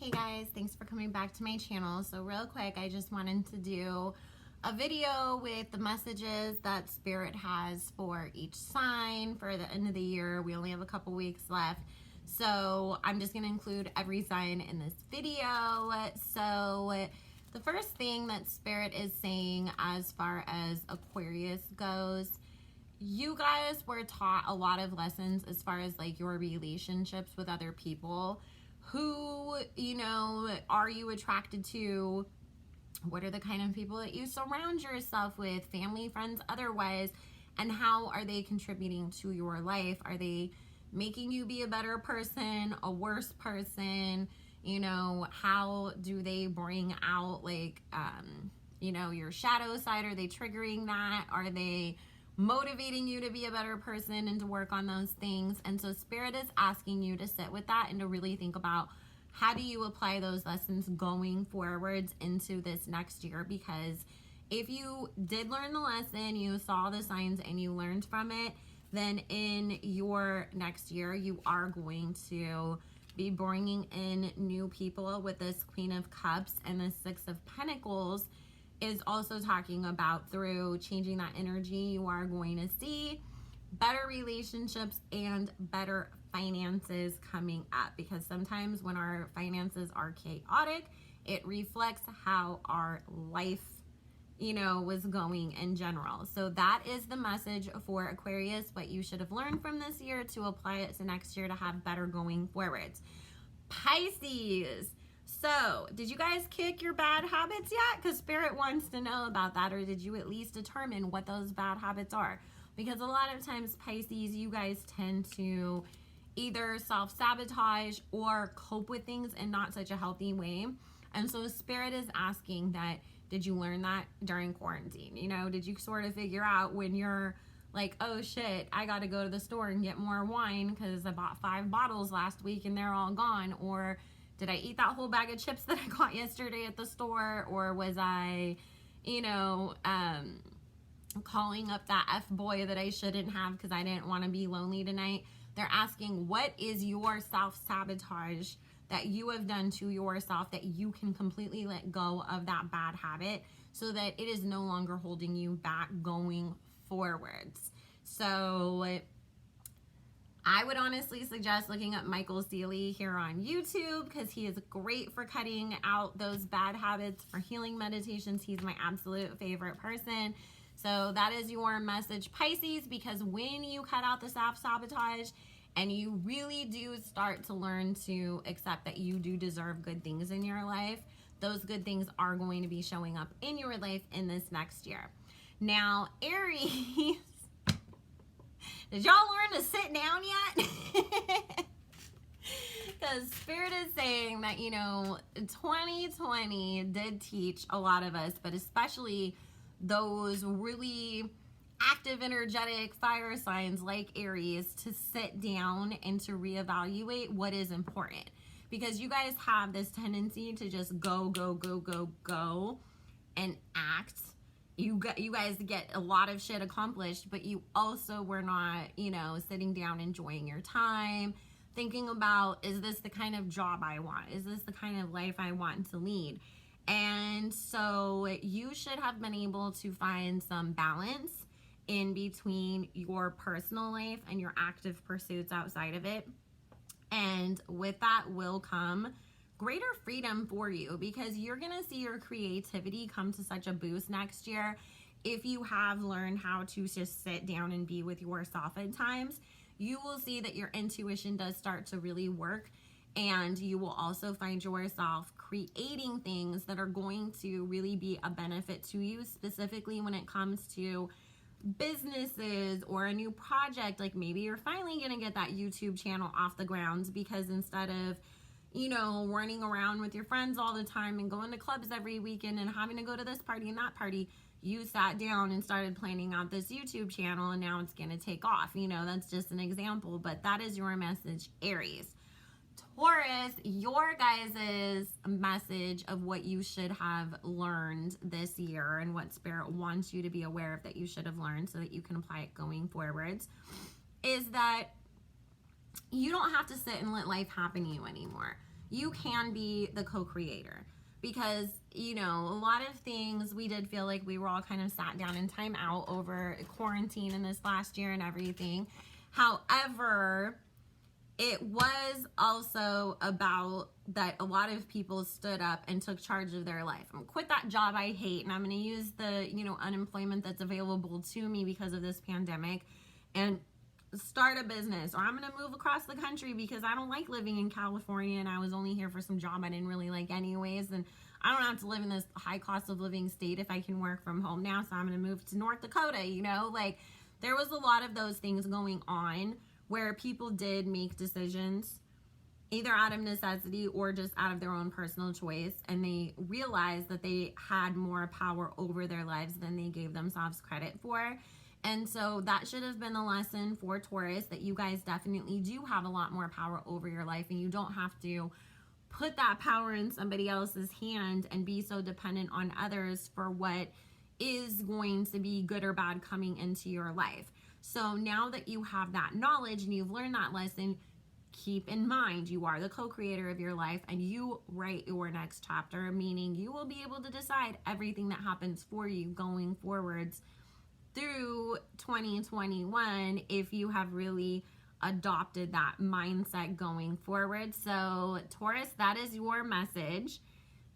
Hey guys, thanks for coming back to my channel. So real quick, I just wanted to do a video with the messages that Spirit has for each sign for the end of the year. We only have a couple weeks left. So I'm just going to include every sign in this video. So the first thing that Spirit is saying as far as Aquarius goes, you guys were taught a lot of lessons as far as like your relationships with other people. Who, are you attracted to? What are the kind of people that you surround yourself with, family, friends, otherwise, and how are they contributing to your life? Are they making you be a better person, a worse person? How do they bring out your shadow side? Are they triggering that? Are they motivating you to be a better person and to work on those things? And so Spirit is asking you to sit with that and to really think about how do you apply those lessons going forwards into this next year. Because if you did learn the lesson, you saw the signs and you learned from it, then in your next year you are going to be bringing in new people with this Queen of Cups, and the Six of Pentacles is also talking about through changing that energy, you are going to see better relationships and better finances coming up. Because sometimes when our finances are chaotic, it reflects how our life, was going in general. So that is the message for Aquarius, what you should have learned from this year to apply it to next year to have better going forwards. Pisces. So, did you guys kick your bad habits yet? Because Spirit wants to know about that. Or did you at least determine what those bad habits are? Because a lot of times, Pisces, you guys tend to either self-sabotage or cope with things in not such a healthy way. And so Spirit is asking that, did you learn that during quarantine? Did you sort of figure out when you're like, oh shit, I got to go to the store and get more wine because I bought 5 bottles last week and they're all gone? Or did I eat that whole bag of chips that I got yesterday at the store? Or was I, calling up that F-boy that I shouldn't have because I didn't want to be lonely tonight? They're asking, what is your self-sabotage that you have done to yourself that you can completely let go of that bad habit so that it is no longer holding you back going forwards? So I would honestly suggest looking up Michael Seeley here on YouTube, because he is great for cutting out those bad habits, for healing meditations. He's my absolute favorite person. So that is your message, Pisces, because when you cut out the self-sabotage and you really do start to learn to accept that you do deserve good things in your life, those good things are going to be showing up in your life in this next year. Now, Aries, did y'all learn to sit down yet? Because Spirit is saying that, 2020 did teach a lot of us, but especially those really active, energetic fire signs like Aries, to sit down and to reevaluate what is important. Because you guys have this tendency to just go and act. You guys get a lot of shit accomplished, but you also were not, sitting down, enjoying your time, thinking about, is this the kind of job I want? Is this the kind of life I want to lead? And so you should have been able to find some balance in between your personal life and your active pursuits outside of it. And with that will come greater freedom for you, because you're going to see your creativity come to such a boost next year if you have learned how to just sit down and be with yourself at times. You will see that your intuition does start to really work, and you will also find yourself creating things that are going to really be a benefit to you, specifically when it comes to businesses or a new project. Like maybe you're finally going to get that YouTube channel off the ground, because instead of running around with your friends all the time and going to clubs every weekend and having to go to this party and that party, you sat down and started planning out this YouTube channel, and now it's going to take off. That's just an example, but that is your message, Aries. Taurus, your guys' message of what you should have learned this year and what Spirit wants you to be aware of that you should have learned so that you can apply it going forwards, is that you don't have to sit and let life happen to you anymore. you can be the co-creator. Because, you know, a lot of things we did feel like we were all kind of sat down in time out over quarantine in this last year and everything. However, it was also about that a lot of people stood up and took charge of their life. I'm gonna quit that job I hate, and I'm going to use the, you know, unemployment that's available to me because of this pandemic and start a business. Or I'm going to move across the country because I don't like living in California and I was only here for some job I didn't really like anyways, and I don't have to live in this high cost of living state if I can work from home now, so I'm going to move to North Dakota, you know? Like, there was a lot of those things going on where people did make decisions either out of necessity or just out of their own personal choice, and they realized that they had more power over their lives than they gave themselves credit for. And so that should have been the lesson for Taurus, that you guys definitely do have a lot more power over your life, and you don't have to put that power in somebody else's hand and be so dependent on others for what is going to be good or bad coming into your life. So now that you have that knowledge and you've learned that lesson, keep in mind you are the co-creator of your life and you write your next chapter, meaning you will be able to decide everything that happens for you going forwards through 2021 if you have really adopted that mindset going forward. So Taurus, that is your message.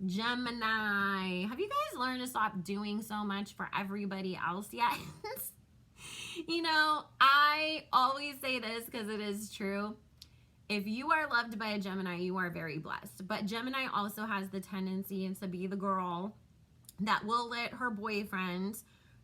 Gemini, have you guys learned to stop doing so much for everybody else yet? You know, I always say this because it is true. If you are loved by a Gemini, you are very blessed. But Gemini also has the tendency to be the girl that will let her boyfriend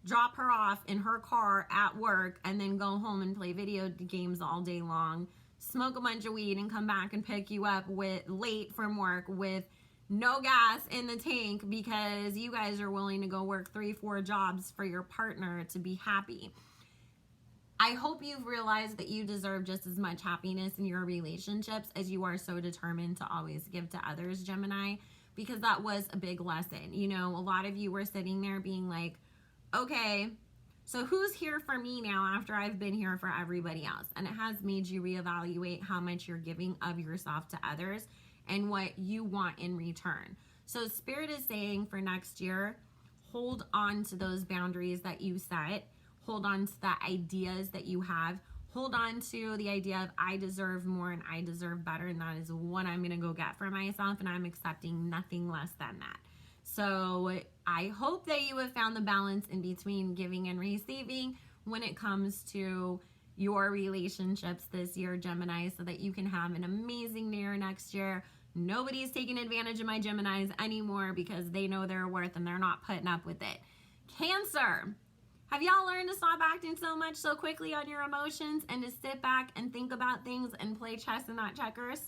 drop her off in her car at work and then go home and play video games all day long, smoke a bunch of weed, and come back and pick you up late from work with no gas in the tank because you guys are willing to go work 3-4 jobs for your partner to be happy. I hope you've realized that you deserve just as much happiness in your relationships as you are so determined to always give to others, Gemini, because that was a big lesson. You know, a lot of you were sitting there being like, okay, so who's here for me now after I've been here for everybody else? And it has made you reevaluate how much you're giving of yourself to others and what you want in return. So Spirit is saying for next year, hold on to those boundaries that you set. Hold on to the ideas that you have. Hold on to the idea of I deserve more and I deserve better, and that is what I'm going to go get for myself, and I'm accepting nothing less than that. So I hope that you have found the balance in between giving and receiving when it comes to your relationships this year, Gemini, so that you can have an amazing year next year. Nobody's taking advantage of my Geminis anymore because they know their worth and they're not putting up with it. Cancer. Have y'all learned to stop acting so much so quickly on your emotions and to sit back and think about things and play chess and not checkers?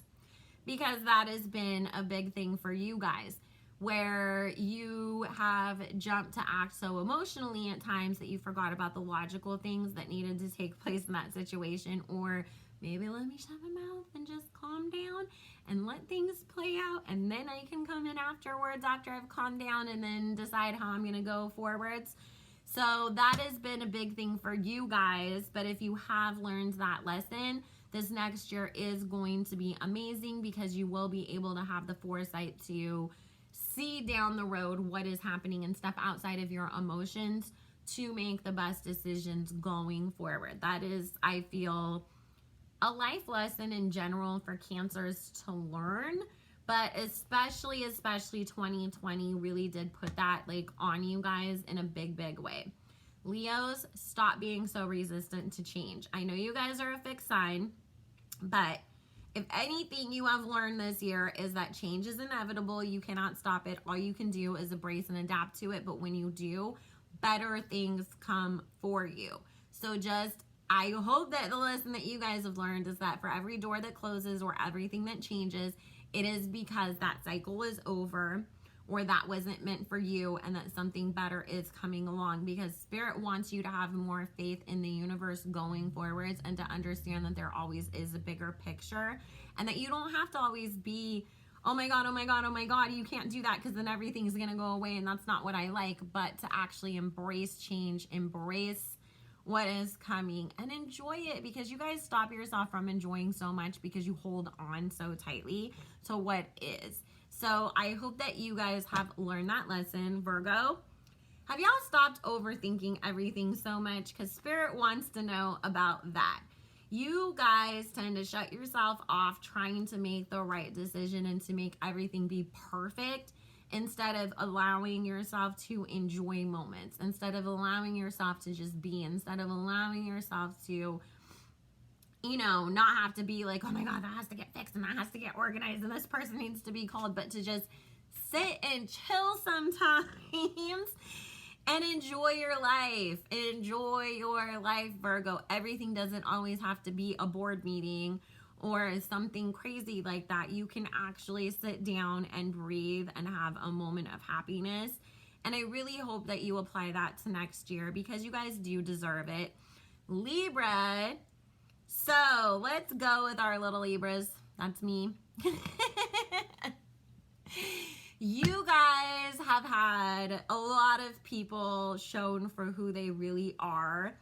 Because that has been a big thing for you guys, where you have jumped to act so emotionally at times that you forgot about the logical things that needed to take place in that situation. Or maybe let me shut my mouth and just calm down and let things play out, and then I can come in afterwards after I've calmed down and then decide how I'm going to go forwards. So that has been a big thing for you guys. But if you have learned that lesson, this next year is going to be amazing because you will be able to have the foresight to see down the road what is happening and step outside of your emotions to make the best decisions going forward. That is, I feel, a life lesson in general for Cancers to learn. But especially 2020 really did put that like on you guys in a big way. Leos, stop being so resistant to change. I know you guys are a fixed sign, but if anything you have learned this year is that change is inevitable. You cannot stop it. All you can do is embrace and adapt to it. But when you do, better things come for you. So I hope that the lesson that you guys have learned is that for every door that closes or everything that changes, it is because that cycle is over or that wasn't meant for you and that something better is coming along, because Spirit wants you to have more faith in the universe going forwards and to understand that there always is a bigger picture and that you don't have to always be, oh my God, you can't do that because then everything's going to go away and that's not what I like, but to actually embrace change, embrace what is coming and enjoy it, because you guys stop yourself from enjoying so much because you hold on so tightly to what is. So I hope that you guys have learned that lesson. Virgo, have y'all stopped overthinking everything so much? Because Spirit wants to know about that. You guys tend to shut yourself off trying to make the right decision and to make everything be perfect, instead of allowing yourself to enjoy moments, instead of allowing yourself to just be, instead of allowing yourself to, you know, not have to be like, oh my God, that has to get fixed and that has to get organized and this person needs to be called, but to just sit and chill sometimes and enjoy your life. Enjoy your life, Virgo. Everything doesn't always have to be a board meeting or something crazy like that. You can actually sit down and breathe and have a moment of happiness. And I really hope that you apply that to next year, because you guys do deserve it. Libra. So let's go with our little Libras. That's me. You guys have had a lot of people shown for who they really are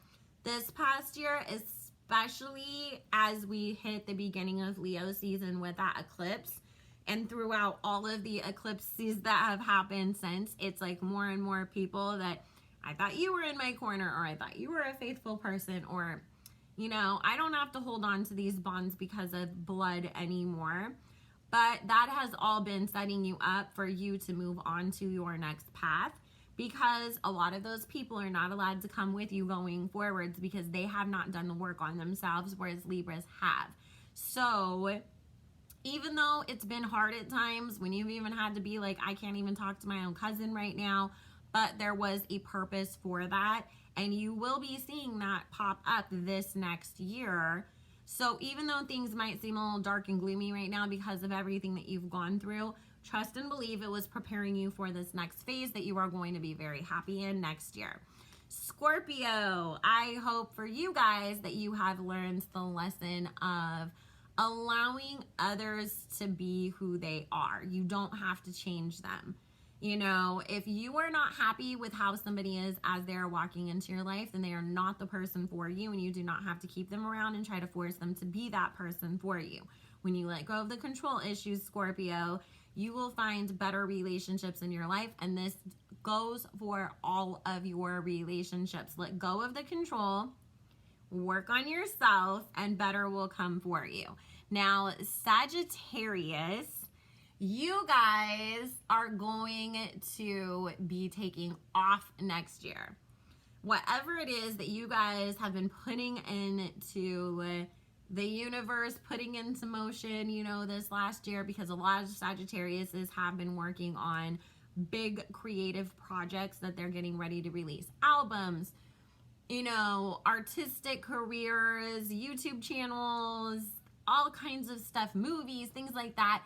this past year, especially as we hit the beginning of Leo season with that eclipse, and throughout all of the eclipses that have happened since. It's like more and more people that, I thought you were in my corner, or I thought you were a faithful person, or, you know, I don't have to hold on to these bonds because of blood anymore. But that has all been setting you up for you to move on to your next path, because a lot of those people are not allowed to come with you going forwards because they have not done the work on themselves, whereas Libras have. So even though it's been hard at times, when you've even had to be like, I can't even talk to my own cousin right now, but there was a purpose for that, and you will be seeing that pop up this next year. So even though things might seem a little dark and gloomy right now because of everything that you've gone through, trust and believe it was preparing you for this next phase that you are going to be very happy in next year. Scorpio, I hope for you guys that you have learned the lesson of allowing others to be who they are. You don't have to change them. You know, if you are not happy with how somebody is as they're walking into your life, then they are not the person for you, and you do not have to keep them around and try to force them to be that person for you. When you let go of the control issues, Scorpio, you will find better relationships in your life, and this goes for all of your relationships. Let go of the control, work on yourself, and better will come for you. Now, Sagittarius, you guys are going to be taking off next year. Whatever it is that you guys have been putting into the universe, putting into motion, you know, this last year, because a lot of Sagittariuses have been working on big creative projects that they're getting ready to release. Albums, you know, artistic careers, YouTube channels, all kinds of stuff, movies, things like that.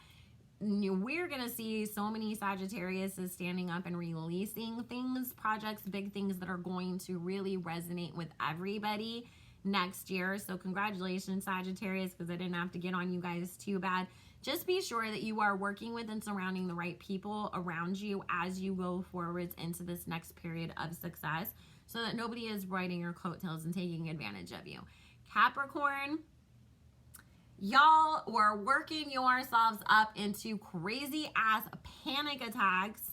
We're going to see so many Sagittarius is standing up and releasing things, projects, big things that are going to really resonate with everybody next year. So congratulations, Sagittarius, because I didn't have to get on you guys too bad. Just be sure that you are working with and surrounding the right people around you as you go forwards into this next period of success, so that nobody is riding your coattails and taking advantage of you. Capricorn, y'all were working yourselves up into crazy ass panic attacks,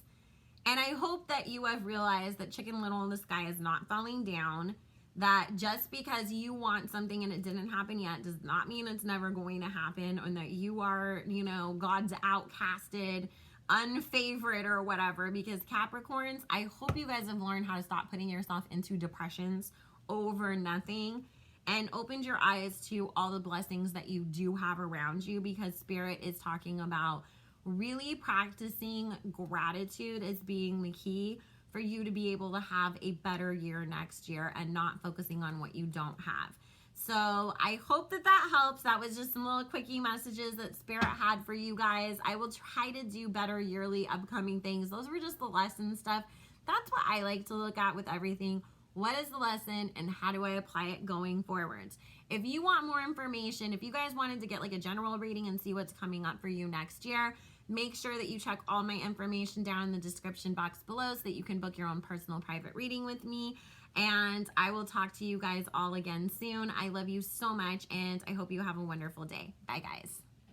and I hope that you have realized that Chicken Little in the sky is not falling down, that just because you want something and it didn't happen yet does not mean it's never going to happen, and that you are, you know, God's outcasted, unfavorite or whatever. Because Capricorns, I hope you guys have learned how to stop putting yourself into depressions over nothing and opened your eyes to all the blessings that you do have around you, because Spirit is talking about really practicing gratitude as being the key for you to be able to have a better year next year and not focusing on what you don't have. So I hope that that helps. That was just some little quickie messages that Spirit had for you guys. I will try to do better yearly upcoming things. Those were just the lesson stuff. That's what I like to look at with everything. What is the lesson and how do I apply it going forwards? If you want more information, if you guys wanted to get like a general reading and see what's coming up for you next year, make sure that you check all my information down in the description box below so that you can book your own personal private reading with me. And I will talk to you guys all again soon. I love you so much, and I hope you have a wonderful day. Bye, guys.